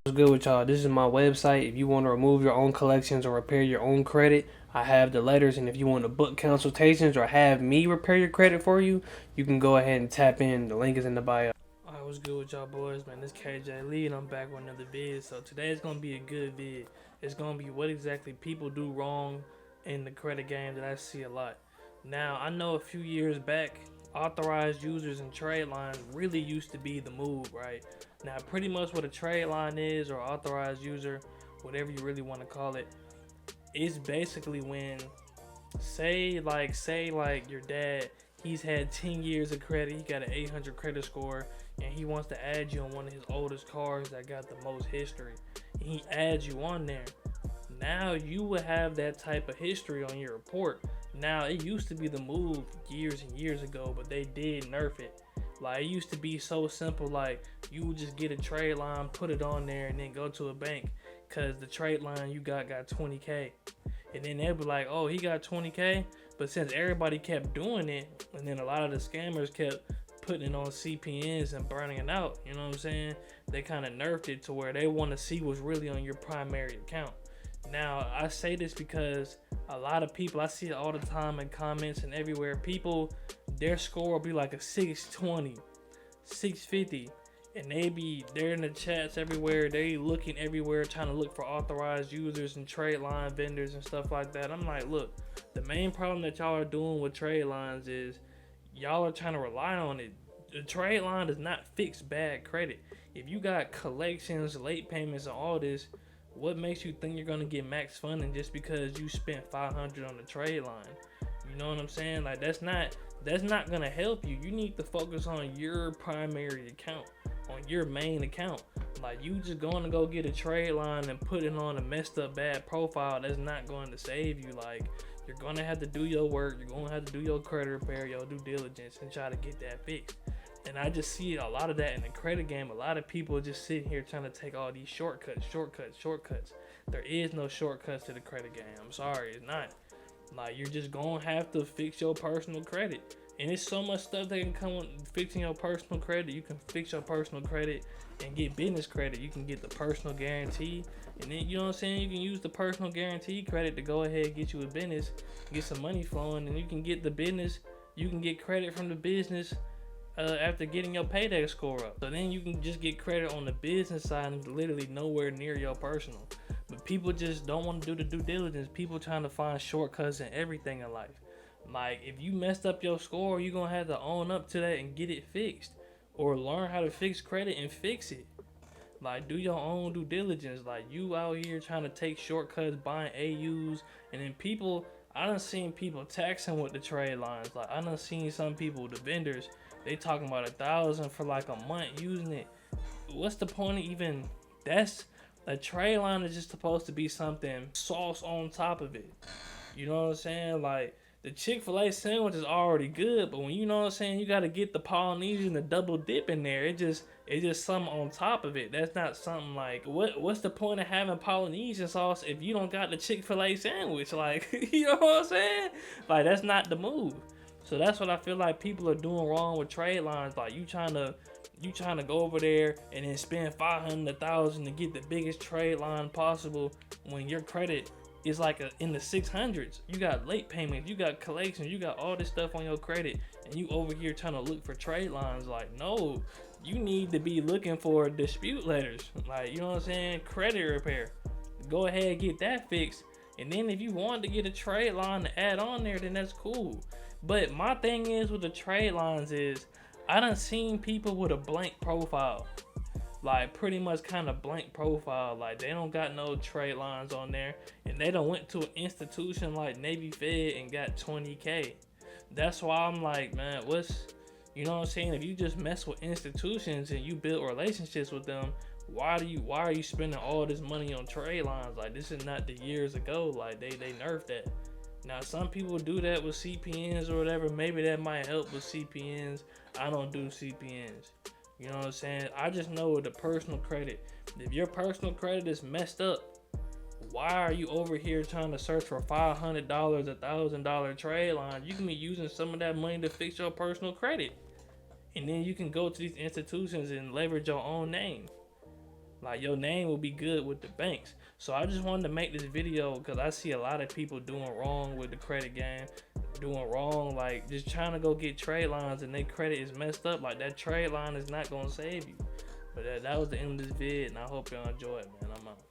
What's good with y'all? This is my website. If you want to remove your own collections or repair your own credit, I have the letters. And if you want to book consultations or have me repair your credit for you, you can go ahead and tap in. The link is in the bio. Alright, what's good with y'all boys, man? This is KJ Lee and I'm back with another vid. So today is going to be a good vid. It's going to be what exactly people do wrong in the credit game that I see a lot. Now, I know a few years back, authorized users and trade lines really used to be the move, right? Now, pretty much what a trade line is, or authorized user, whatever you really want to call it, is basically when, say like your dad, he's had 10 years of credit, he got an 800 credit score, and he wants to add you on one of his oldest cars that got the most history. And he adds you on there. Now you will have that type of history on your report. Now, it used to be the move years and years ago, but they did nerf it. Like, it used to be so simple, like, you would just get a trade line, put it on there, and then go to a bank, because the trade line you got 20K. And then they'd be like, oh, he got 20K? But since everybody kept doing it, and then a lot of the scammers kept putting it on CPNs and burning it out, you know what I'm saying? They kind of nerfed it to where they want to see what's really on your primary account. Now, I say this because a lot of people, I see it all the time in comments and everywhere, people, their score will be like a 620, 650, and they're in the chats everywhere, they looking everywhere, trying to look for authorized users and trade line vendors and stuff like that. I'm like, look, the main problem that y'all are doing with trade lines is y'all are trying to rely on it. The trade line does not fix bad credit. If you got collections, late payments, and all this, what makes you think you're gonna get max funding just because you spent 500 on the trade line? You know what I'm saying? Like, that's not gonna help you. You need to focus on your primary account, on your main account. Like, you just going to go get a trade line and put it on a messed up bad profile, that's not going to save you. Like, you're gonna have to do your work, you're gonna have to do your credit repair, your due diligence, and try to get that fixed. And I just see a lot of that in the credit game. A lot of people just sitting here trying to take all these shortcuts. There is no shortcuts to the credit game. I'm sorry, it's not. Like, you're just gonna have to fix your personal credit. And it's so much stuff that can come with fixing your personal credit. You can fix your personal credit and get business credit. You can get the personal guarantee. And then, you know what I'm saying, you can use the personal guarantee credit to go ahead and get you a business, get some money flowing, and you can get the business, you can get credit from the business after getting your payday score up. So then you can just get credit on the business side and literally nowhere near your personal. But people just don't want to do the due diligence. People trying to find shortcuts in everything in life. Like, if you messed up your score, you're going to have to own up to that and get it fixed. Or learn how to fix credit and fix it. Like, do your own due diligence. Like, you out here trying to take shortcuts, buying AUs, and then people, I done seen people taxing with the trade lines. Like, I done seen some people, the vendors, they talking about 1,000 for like a month using it. What's the point of even, that's, a trade line is just supposed to be something sauce on top of it. You know what I'm saying? Like, the Chick-fil-A sandwich is already good, but when, you know what I'm saying, you got to get the Polynesian, the double dip in there. It's just something on top of it. That's not something like, what's the point of having Polynesian sauce if you don't got the Chick-fil-A sandwich? Like, you know what I'm saying? Like, that's not the move. So that's what I feel like people are doing wrong with trade lines. Like, you trying to go over there and then spend 500, 1,000 to get the biggest trade line possible when your credit is like in the 600s. You got late payments, you got collections, you got all this stuff on your credit, and you over here trying to look for trade lines. Like, no, you need to be looking for dispute letters. Like, you know what I'm saying? Credit repair. Go ahead and get that fixed. And then if you want to get a trade line to add on there, then that's cool. But my thing is with the trade lines is, I done seen people with a blank profile. Like, pretty much kind of blank profile. Like, they don't got no trade lines on there. And they done went to an institution like Navy Fed and got 20K. That's why I'm like, man, you know what I'm saying? If you just mess with institutions and you build relationships with them, why are you spending all this money on trade lines? Like, this is not the years ago. Like, they nerfed that. Now, some people do that with CPNs or whatever. Maybe that might help with CPNs. I don't do CPNs. You know what I'm saying? I just know with the personal credit, if your personal credit is messed up, why are you over here trying to search for $500, $1,000 trade line? You can be using some of that money to fix your personal credit. And then you can go to these institutions and leverage your own name. Like your name will be good with the banks. So I just wanted to make this video because I see a lot of people doing wrong with the credit game, doing wrong, like just trying to go get trade lines and their credit is messed up. Like that trade line is not gonna save you. But that was the end of this vid, and I hope y'all enjoy it, man. I'm out.